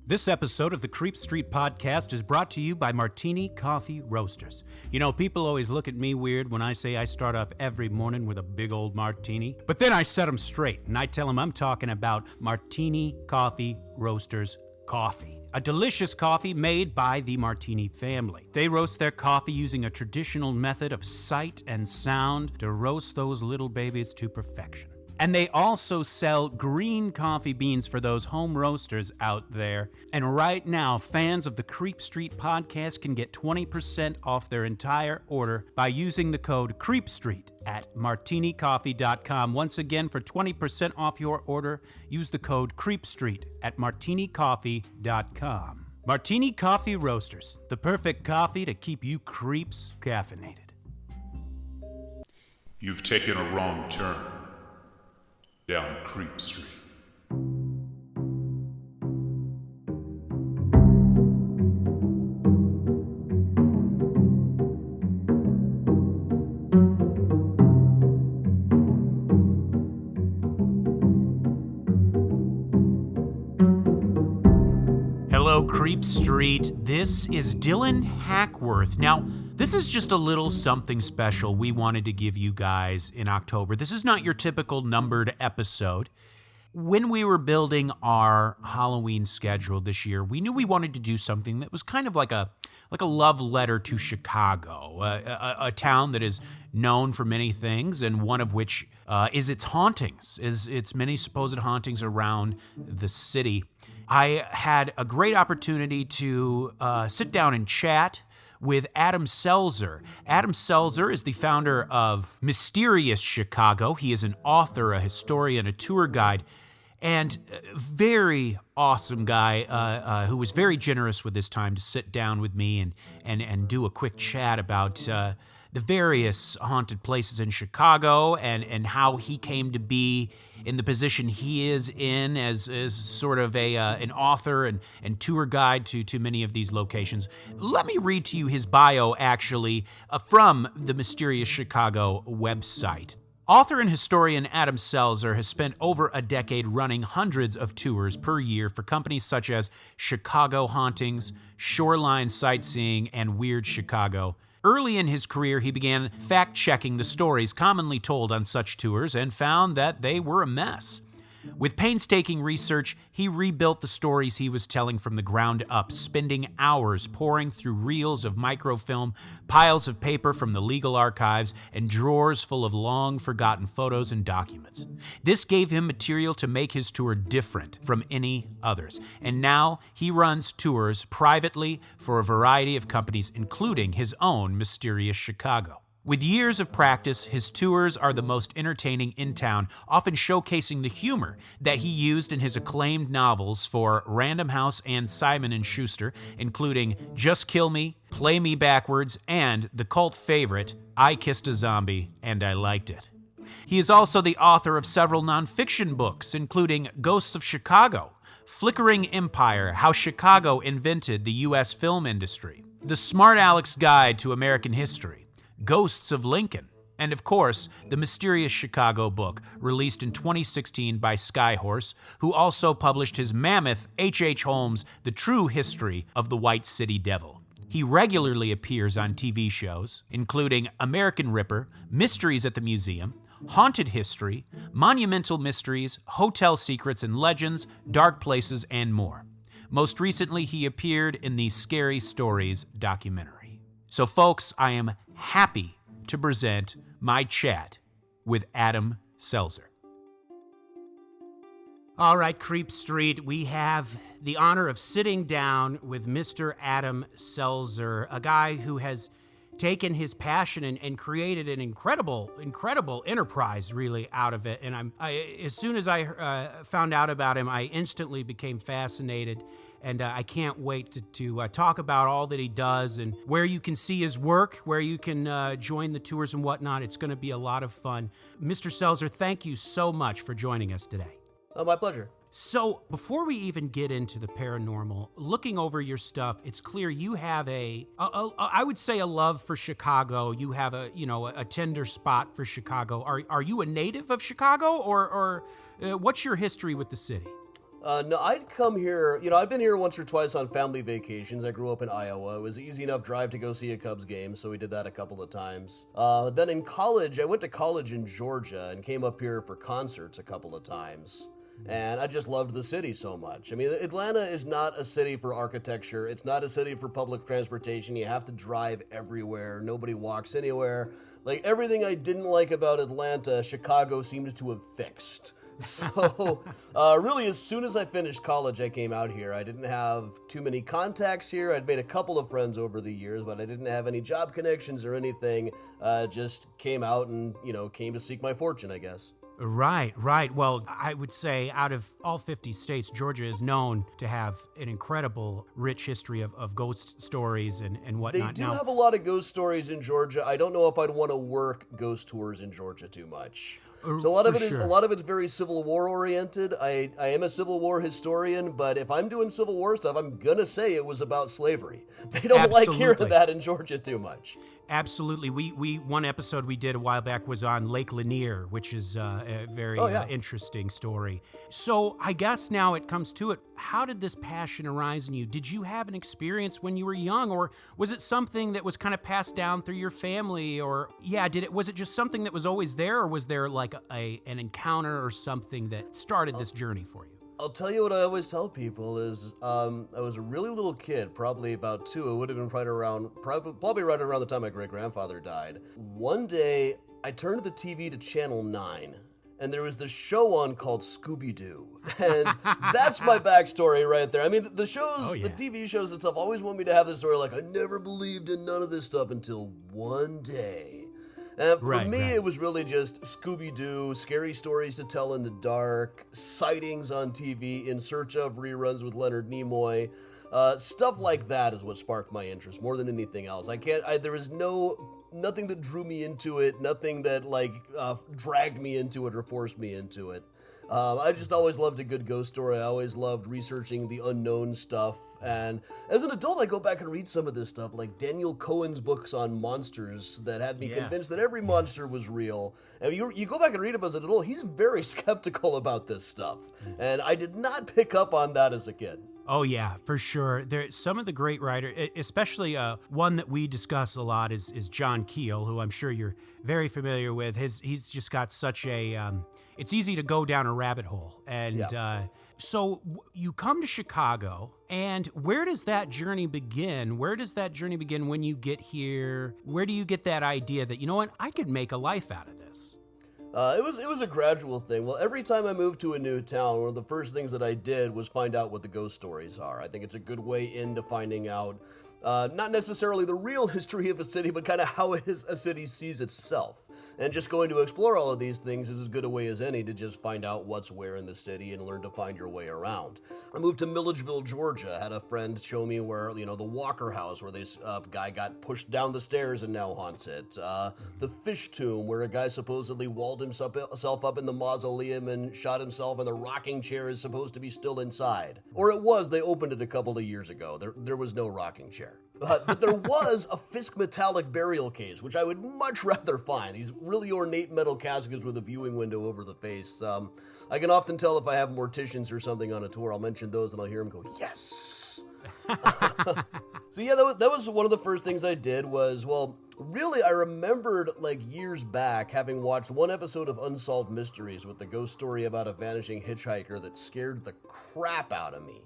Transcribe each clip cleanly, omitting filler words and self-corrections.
This episode of the Creep Street Podcast is brought to you by Martini Coffee Roasters. You know, people always look at me weird when I say I start off every morning with a big old martini. But then I set them straight, and I tell them I'm talking about Martini Coffee Roasters coffee. A delicious coffee made by the Martini family. They roast their coffee using a traditional method of sight and sound to roast those little babies to perfection. And they also sell green coffee beans for those home roasters out there. And right now, fans of the Creep Street Podcast can get 20% off their entire order by using the code CREEPSTREET at martinicoffee.com. Once again, for 20% off your order, use the code CREEPSTREET at martinicoffee.com. Martini Coffee Roasters, the perfect coffee to keep you creeps caffeinated. You've taken a wrong turn down Creep Street. Hello, Creep Street. This is Dylan Hackworth. Now, this is just a little something special we wanted to give you guys in October. This is not your typical numbered episode. When we were building our Halloween schedule this year, we knew we wanted to do something that was kind of like a love letter to Chicago, a town that is known for many things, and one of which is its hauntings, is its many supposed hauntings around the city. I had a great opportunity to sit down and chat with Adam Selzer. Adam Selzer is the founder of Mysterious Chicago. He is an author, a historian, a tour guide, and a very awesome guy who was very generous with his time to sit down with me and do a quick chat about the various haunted places in Chicago and how he came to be in the position he is in as sort of an author and tour guide to many of these locations. Let me read to you his bio, actually, from the Mysterious Chicago website. Author and historian Adam Selzer has spent over a decade running hundreds of tours per year for companies such as Chicago Hauntings, Shoreline Sightseeing, and Weird Chicago. Early in his career, he began fact-checking the stories commonly told on such tours and found that they were a mess. With painstaking research, he rebuilt the stories he was telling from the ground up, spending hours poring through reels of microfilm, piles of paper from the legal archives, and drawers full of long-forgotten photos and documents. This gave him material to make his tour different from any others, and now he runs tours privately for a variety of companies, including his own Mysterious Chicago. With years of practice, his tours are the most entertaining in town, often showcasing the humor that he used in his acclaimed novels for Random House and Simon & Schuster, including Just Kill Me, Play Me Backwards, and the cult favorite, I Kissed a Zombie and I Liked It. He is also the author of several nonfiction books, including Ghosts of Chicago, Flickering Empire, How Chicago Invented the U.S. Film Industry, The Smart Aleck's Guide to American History, Ghosts of Lincoln, and of course, the Mysterious Chicago book, released in 2016 by Skyhorse, who also published his mammoth H.H. Holmes, The True History of the White City Devil. He regularly appears on TV shows, including American Ripper, Mysteries at the Museum, Haunted History, Monumental Mysteries, Hotel Secrets and Legends, Dark Places, and more. Most recently, he appeared in the Scary Stories documentary. So folks, I am happy to present my chat with Adam Selzer. All right, Creep Street, we have the honor of sitting down with Mr. Adam Selzer, a guy who has taken his passion and created an incredible enterprise, really, out of it. And as soon as I found out about him, I instantly became fascinated. And I can't wait to talk about all that he does and where you can see his work, where you can join the tours and whatnot. It's going to be a lot of fun. Mr. Selzer, thank you so much for joining us today. Oh, my pleasure. So before we even get into the paranormal, looking over your stuff, it's clear you have I would say a love for Chicago. You have a tender spot for Chicago. Are you a native of Chicago or what's your history with the city? No, I'd come here, I've been here once or twice on family vacations. I grew up in Iowa. It was an easy enough drive to go see a Cubs game, so we did that a couple of times. Then in college, I went to college in Georgia and came up here for concerts a couple of times. And I just loved the city so much. I mean, Atlanta is not a city for architecture. It's not a city for public transportation. You have to drive everywhere. Nobody walks anywhere. Like, everything I didn't like about Atlanta, Chicago seemed to have fixed. So, really, as soon as I finished college, I came out here. I didn't have too many contacts here. I'd made a couple of friends over the years, but I didn't have any job connections or anything. Just came out and, came to seek my fortune, I guess. Right. Well, I would say out of all 50 states, Georgia is known to have an incredible, rich history of ghost stories and whatnot. They do have a lot of ghost stories in Georgia. I don't know if I'd want to work ghost tours in Georgia too much. So a lot of it's very Civil War oriented. I am a Civil War historian, but if I'm doing Civil War stuff, I'm gonna say it was about slavery. They don't like hearing that in Georgia too much. Absolutely. We one episode we did a while back was on Lake Lanier, which is a very interesting story. So I guess now it comes to it. How did this passion arise in you? Did you have an experience when you were young, or was it something that was kind of passed down through your family? Or was it just something that was always there, or was there like an encounter or something that started this journey for you? I'll tell you what I always tell people is I was a really little kid, probably about 2. It would have been probably right around the time my great-grandfather died. One day, I turned the TV to Channel 9, and there was this show on called Scooby-Doo. And that's my backstory right there. I mean, the shows, the TV shows and stuff always want me to have this story like, I never believed in none of this stuff until one day. And for me, it was really just Scooby-Doo, scary stories to tell in the dark, sightings on TV, In Search of reruns with Leonard Nimoy. Stuff like that is what sparked my interest more than anything else. There was nothing that drew me into it, nothing that dragged me into it or forced me into it. I just always loved a good ghost story. I always loved researching the unknown stuff. And as an adult, I go back and read some of this stuff, like Daniel Cohen's books on monsters that had me convinced that every monster was real. And you go back and read him as an adult, he's very skeptical about this stuff. And I did not pick up on that as a kid. Oh, yeah, for sure. Some of the great writers, especially one that we discuss a lot is John Keel, who I'm sure you're very familiar with. He's just got such it's easy to go down a rabbit hole. And so you come to Chicago, and where does that journey begin? Where does that journey begin when you get here? Where do you get that idea that, you know what, I could make a life out of this? It was a gradual thing. Well, every time I moved to a new town, one of the first things that I did was find out what the ghost stories are. I think it's a good way into finding out, not necessarily the real history of a city, but kind of how a city sees itself. And just going to explore all of these things is as good a way as any to just find out what's where in the city and learn to find your way around. I moved to Milledgeville, Georgia. I had a friend show me where, the Walker House, where this guy got pushed down the stairs and now haunts it. The Fish Tomb, where a guy supposedly walled himself up in the mausoleum and shot himself, and the rocking chair is supposed to be still inside. Or it was. They opened it a couple of years ago. There was no rocking chair. But there was a Fisk metallic burial case, which I would much rather find. These really ornate metal caskets with a viewing window over the face. I can often tell if I have morticians or something on a tour. I'll mention those and I'll hear them go, yes! So yeah, that was one of the first things I did was, really, I remembered, years back, having watched one episode of Unsolved Mysteries with the ghost story about a vanishing hitchhiker that scared the crap out of me.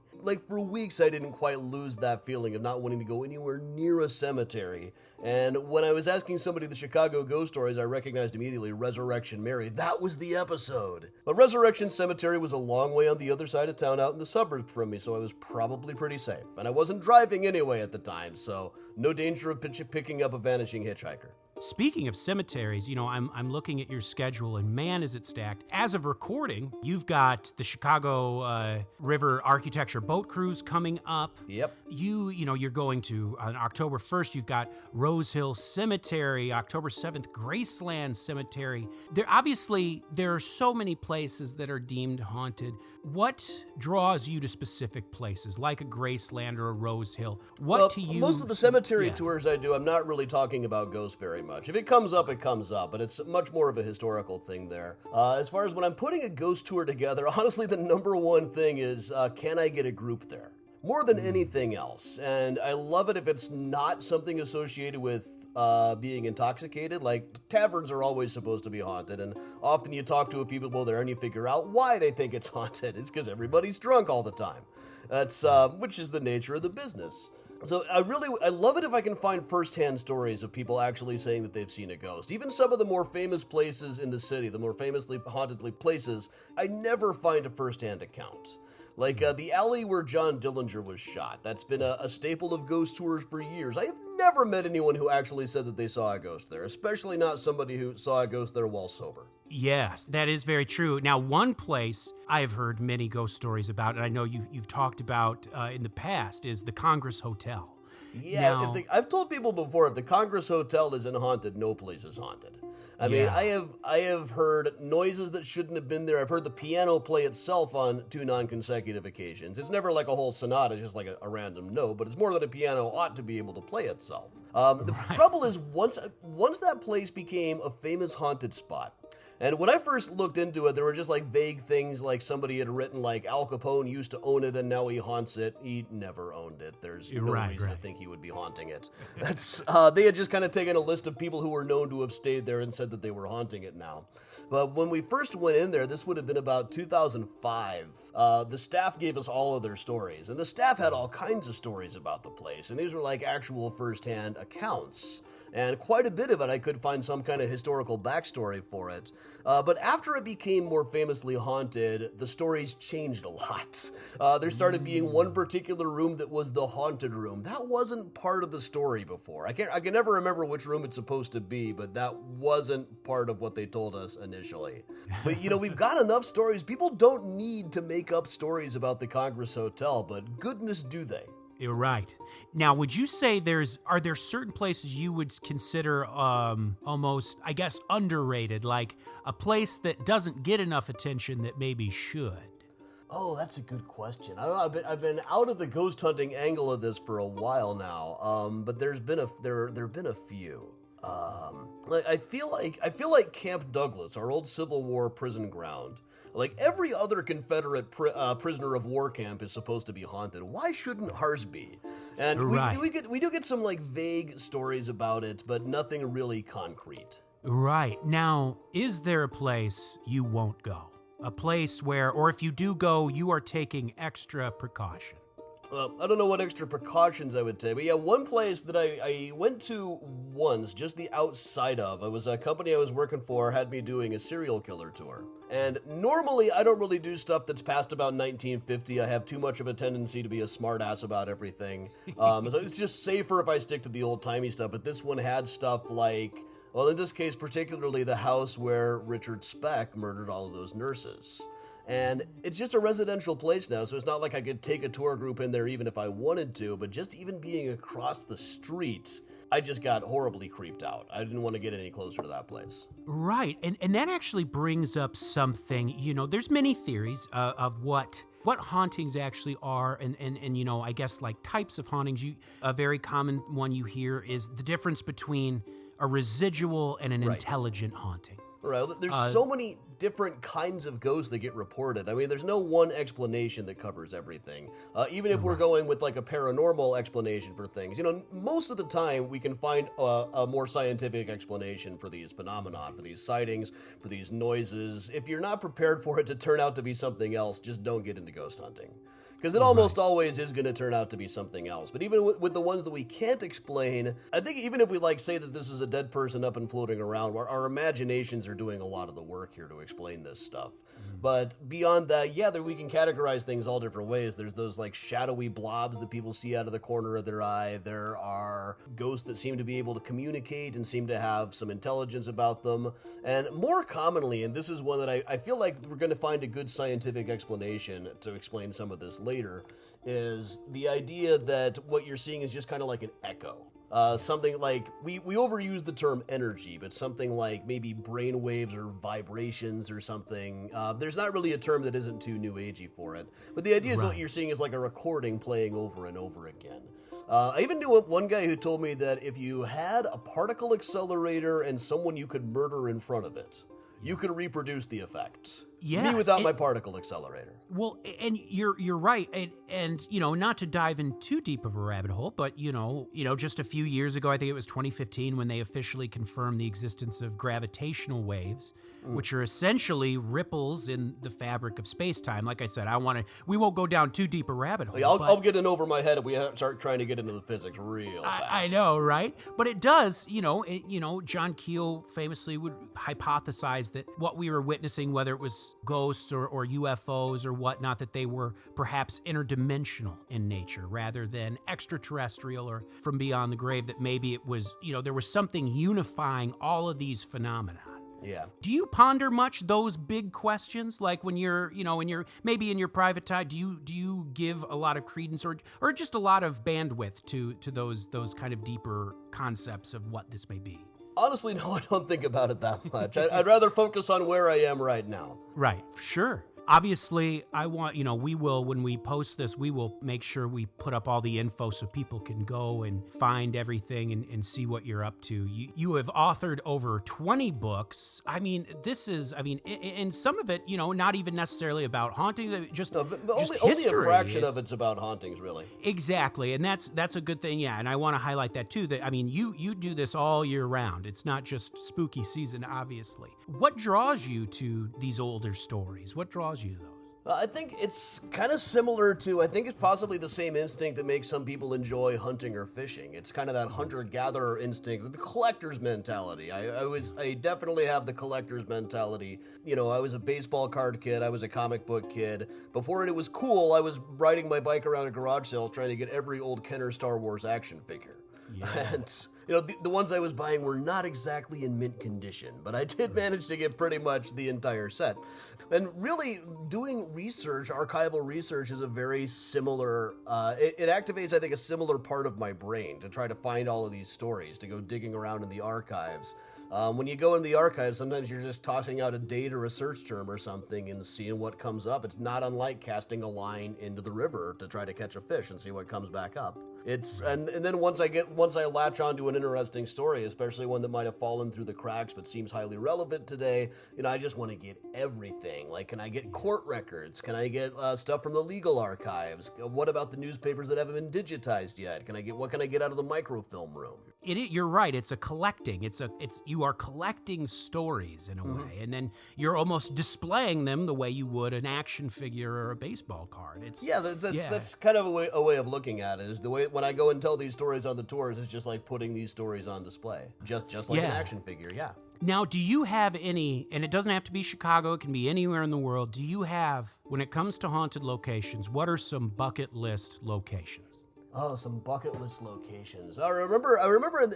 For weeks, I didn't quite lose that feeling of not wanting to go anywhere near a cemetery. And when I was asking somebody the Chicago ghost stories, I recognized immediately Resurrection Mary. That was the episode. But Resurrection Cemetery was a long way on the other side of town out in the suburbs from me, so I was probably pretty safe. And I wasn't driving anyway at the time, so no danger of picking up a vanishing hitchhiker. Speaking of cemeteries, I'm looking at your schedule, and man, is it stacked. As of recording, you've got the Chicago River Architecture Boat Cruise coming up. Yep. You're going to, on October 1st, you've got Rose Hill Cemetery, October 7th, Graceland Cemetery. There are so many places that are deemed haunted. What draws you to specific places, like a Graceland or a Rose Hill? What to you? Most of the cemetery tours I do, I'm not really talking about ghosts very much. If it comes up, it comes up, but it's much more of a historical thing there. As far as when I'm putting a ghost tour together, honestly, the number one thing is, can I get a group there? More than anything else. And I love it if it's not something associated with being intoxicated. Like, taverns are always supposed to be haunted, and often you talk to a few people there and you figure out why they think it's haunted. It's because everybody's drunk all the time. That's which is the nature of the business. So I love it if I can find firsthand stories of people actually saying that they've seen a ghost. Even some of the more famous places in the city, the more famously haunted places, I never find a firsthand account. Like the alley where John Dillinger was shot. That's been a staple of ghost tours for years. I have never met anyone who actually said that they saw a ghost there, especially not somebody who saw a ghost there while sober. Yes, that is very true. Now, one place I've heard many ghost stories about, and I know you've talked about in the past, is the Congress Hotel. Yeah, now, I've told people before, if the Congress Hotel isn't haunted, no place is haunted. I mean, I have heard noises that shouldn't have been there. I've heard the piano play itself on 2 non-consecutive occasions. It's never like a whole sonata, it's just like a random note, but it's more than a piano ought to be able to play itself. The trouble is, once that place became a famous haunted spot, and when I first looked into it, there were just like vague things like somebody had written like Al Capone used to own it and now he haunts it. He never owned it. There's no reason to think he would be haunting it. That's they had just kind of taken a list of people who were known to have stayed there and said that they were haunting it now. But when we first went in there, this would have been about 2005. The staff gave us all of their stories, and the staff had all kinds of stories about the place, and these were like actual first-hand accounts. And quite a bit of it, I could find some kind of historical backstory for it. But after it became more famously haunted, the stories changed a lot. There started being one particular room that was the haunted room. That wasn't part of the story before. I can never remember which room it's supposed to be, but that wasn't part of what they told us initially. But, we've got enough stories. People don't need to make up stories about the Congress Hotel, but goodness do they. You're right. Now, would you say are there certain places you would consider almost, I guess, underrated, like a place that doesn't get enough attention that maybe should? Oh, that's a good question. I don't know. I've been out of the ghost hunting angle of this for a while now, but there've been a few. I feel like Camp Douglas, our old Civil War prison ground. Like every other Confederate prisoner of war camp is supposed to be haunted. Why shouldn't ours be? And we do get some like vague stories about it, but nothing really concrete. Right. Now, is there a place you won't go? A place where, or if you do go, you are taking extra precaution? I don't know what extra precautions I would take, but yeah, one place that I went to once, just the outside of, it was a company I was working for, had me doing a serial killer tour. And normally I don't really do stuff that's past about 1950. I have too much of a tendency to be a smartass about everything. So it's just safer if I stick to the old-timey stuff, but this one had stuff like, well, in this case particularly, the house where Richard Speck murdered all of those nurses. And it's just a residential place now, so it's not like I could take a tour group in there even if I wanted to, but just even being across the street, I just got horribly creeped out. I didn't want to get any closer to that place. Right, and that actually brings up something, there's many theories of what hauntings actually are, and I guess like types of hauntings. A very common one you hear is the difference between a residual and an intelligent haunting. Right. There's so many different kinds of ghosts that get reported. I mean, there's no one explanation that covers everything. Even if we're going with like a paranormal explanation for things, most of the time we can find a more scientific explanation for these phenomena, for these sightings, for these noises. If you're not prepared for it to turn out to be something else, just don't get into ghost hunting. Because it almost always is going to turn out to be something else. But even with the ones that we can't explain, I think even if we say that this is a dead person up and floating around, our imaginations are doing a lot of the work here to explain this stuff. But beyond that, we can categorize things all different ways. There's those shadowy blobs that people see out of the corner of their eye. There are ghosts that seem to be able to communicate and seem to have some intelligence about them. And more commonly, and this is one that I feel like we're going to find a good scientific explanation to explain some of this later, is the idea that what you're seeing is just kind of like an echo. Something like, we overuse the term energy, but something like maybe brain waves or vibrations or something. There's not really a term that isn't too new agey for it. But the idea is what you're seeing is like a recording playing over and over again. I even knew one guy who told me that if you had a particle accelerator and someone you could murder in front of it, you could reproduce the effects. Yes, Me without my particle accelerator. Well, and you're right, and not to dive in too deep of a rabbit hole, but just a few years ago, I think it was 2015, when they officially confirmed the existence of gravitational waves, which are essentially ripples in the fabric of space-time. Like I said, we won't go down too deep a rabbit hole. I'll get in over my head if we start trying to get into the physics real fast. I know, right? But it does, John Keel famously would hypothesize that what we were witnessing, whether it was ghosts or UFOs or whatnot, that they were perhaps interdimensional in nature rather than extraterrestrial or from beyond the grave, that maybe it was, there was something unifying all of these phenomena. Yeah. Do you ponder much those big questions? Like when you're, maybe in your private time, do you give a lot of credence or just a lot of bandwidth to those kind of deeper concepts of what this may be? Honestly, no, I don't think about it that much. I'd rather focus on where I am right now. Right, sure. Obviously, I want, we will, when we post this, we will make sure we put up all the info so people can go and find everything and see what you're up to. You have authored over 20 books. I mean, and some of it, not even necessarily about hauntings, just history. Only a fraction of it's about hauntings, really. Exactly, and that's a good thing, yeah. And I want to highlight that too, that, you do this all year round. It's not just spooky season, obviously. What draws you to these older stories? What draws you to those? I think it's kind of similar to, I think it's possibly the same instinct that makes some people enjoy hunting or fishing. It's kind of that hunter-gatherer instinct, the collector's mentality. I definitely have the collector's mentality. I was a baseball card kid, I was a comic book kid. Before it was cool, I was riding my bike around a garage sale trying to get every old Kenner Star Wars action figure. Yeah. And the ones I was buying were not exactly in mint condition, but I did manage to get pretty much the entire set. And really, doing research, archival research, is a very similar, it activates, I think, a similar part of my brain to try to find all of these stories, to go digging around in the archives. When you go in the archives, sometimes you're just tossing out a date or a search term or something and seeing what comes up. It's not unlike casting a line into the river to try to catch a fish and see what comes back up. And then once I latch onto an interesting story, especially one that might have fallen through the cracks but seems highly relevant today, I just want to get everything. Like, can I get court records? Can I get stuff from the legal archives? What about the newspapers that haven't been digitized yet? What can I get out of the microfilm room? You're right. It's a collecting. You are collecting stories in a way, and then you're almost displaying them the way you would an action figure or a baseball card. That's kind of a way of looking at it. Is the way when I go and tell these stories on the tours, it's just like putting these stories on display, just like an action figure. Yeah. Now, do you have any? And it doesn't have to be Chicago. It can be anywhere in the world. Do you have, when it comes to haunted locations, what are some bucket list locations? Oh, some bucket list locations. I remember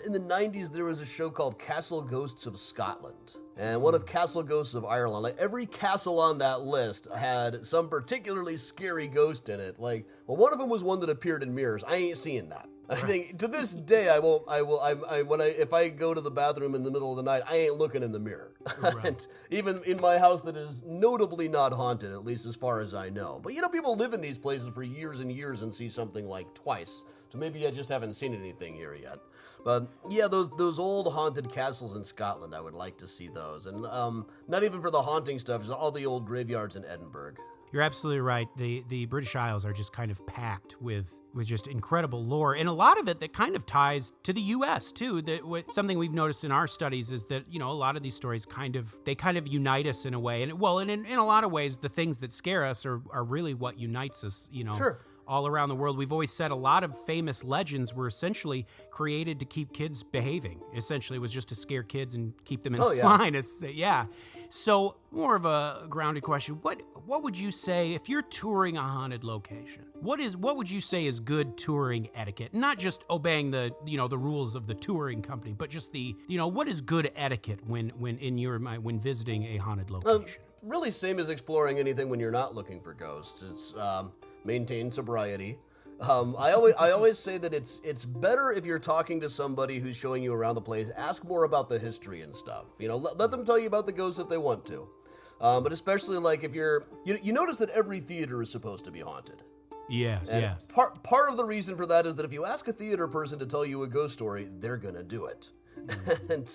in the 90s there was a show called Castle Ghosts of Scotland and one of Castle Ghosts of Ireland. Like, every castle on that list had some particularly scary ghost in it. Like, well, one of them was one that appeared in mirrors. I ain't seeing that. I think to this day if I go to the bathroom in the middle of the night, I ain't looking in the mirror. Right. And even in my house that is notably not haunted, at least as far as I know. But people live in these places for years and years and see something like twice. So maybe I just haven't seen anything here yet. But yeah, those old haunted castles in Scotland, I would like to see those. And not even for the haunting stuff, just all the old graveyards in Edinburgh. You're absolutely right. The British Isles are just kind of packed with just incredible lore, and a lot of it that kind of ties to the U.S. too. Something we've noticed in our studies is that a lot of these stories kind of unite us in a way, and in a lot of ways, the things that scare us are really what unites us. Sure. All around the world. We've always said a lot of famous legends were essentially created to keep kids behaving. Essentially, it was just to scare kids and keep them in line. Yeah. So, more of a grounded question. What would you say if you're touring a haunted location? What would you say is good touring etiquette? Not just obeying the rules of the touring company, but just what is good etiquette when visiting a haunted location? Really same as exploring anything when you're not looking for ghosts. It's maintain sobriety. I always say that it's better if you're talking to somebody who's showing you around the place. Ask more about the history and stuff. Let them tell you about the ghosts if they want to. But especially like if you notice that every theater is supposed to be haunted. Yes, And yes. Part of the reason for that is that if you ask a theater person to tell you a ghost story, they're gonna do it. And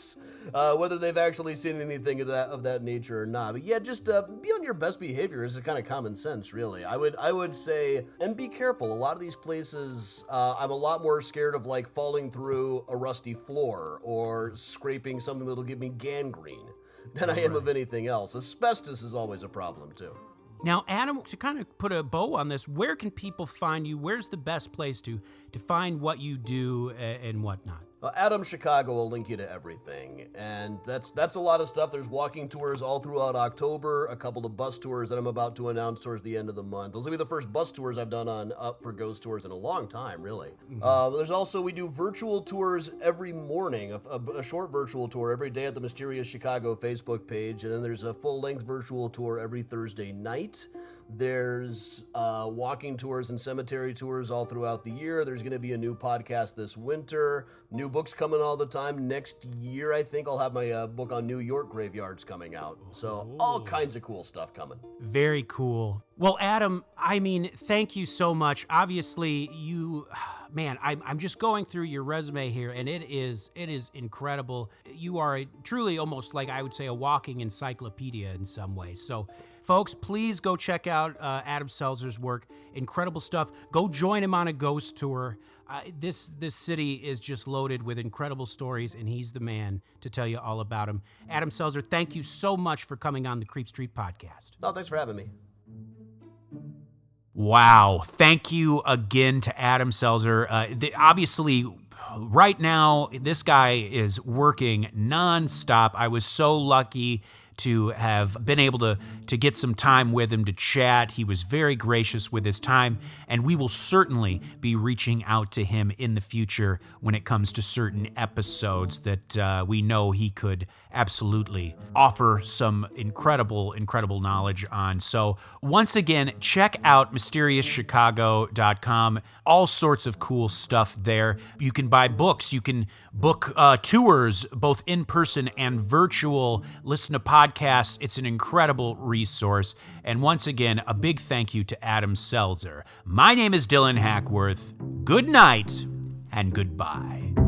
whether they've actually seen anything of that nature or not. But yeah, just be on your best behavior is a kind of common sense, really. I would say, and be careful. A lot of these places, I'm a lot more scared of like falling through a rusty floor or scraping something that'll give me gangrene than I am of anything else. Asbestos is always a problem too. Now, Adam, to kind of put a bow on this, where can people find you? Where's the best place to find what you do and whatnot? Adam Chicago will link you to everything, and that's a lot of stuff. There's walking tours all throughout October, a couple of bus tours that I'm about to announce towards the end of the month. Those will be the first bus tours I've done on Up for Ghost Tours in a long time, really. There's also, we do virtual tours every morning, a short virtual tour every day at the Mysterious Chicago Facebook page, and then there's a full-length virtual tour every Thursday night. There's walking tours and cemetery tours all throughout the year. There's going to be a new podcast this winter. New books coming all the time. Next year, I think I'll have my book on New York graveyards coming out. So all kinds of cool stuff coming. Very cool. Well, Adam, I mean, thank you so much. Obviously, I'm just going through your resume here, and it is incredible. You are truly almost like, I would say, a walking encyclopedia in some ways. So, folks, please go check out Adam Selzer's work. Incredible stuff. Go join him on a ghost tour. This city is just loaded with incredible stories, and he's the man to tell you all about them. Adam Selzer, thank you so much for coming on the Creep Street podcast. Oh, thanks for having me. Wow. Thank you again to Adam Selzer. Obviously, right now, this guy is working nonstop. I was so lucky to have been able to get some time with him to chat. He was very gracious with his time, and we will certainly be reaching out to him in the future when it comes to certain episodes that we know he could absolutely offer some incredible knowledge on. So once again, check out mysteriouschicago.com. All sorts of cool stuff there. You can buy books. You can book tours, both in person and virtual. Listen to podcasts. It's an incredible resource. And once again, a big thank you to Adam Selzer. My name is Dylan Hackworth. Good night and goodbye.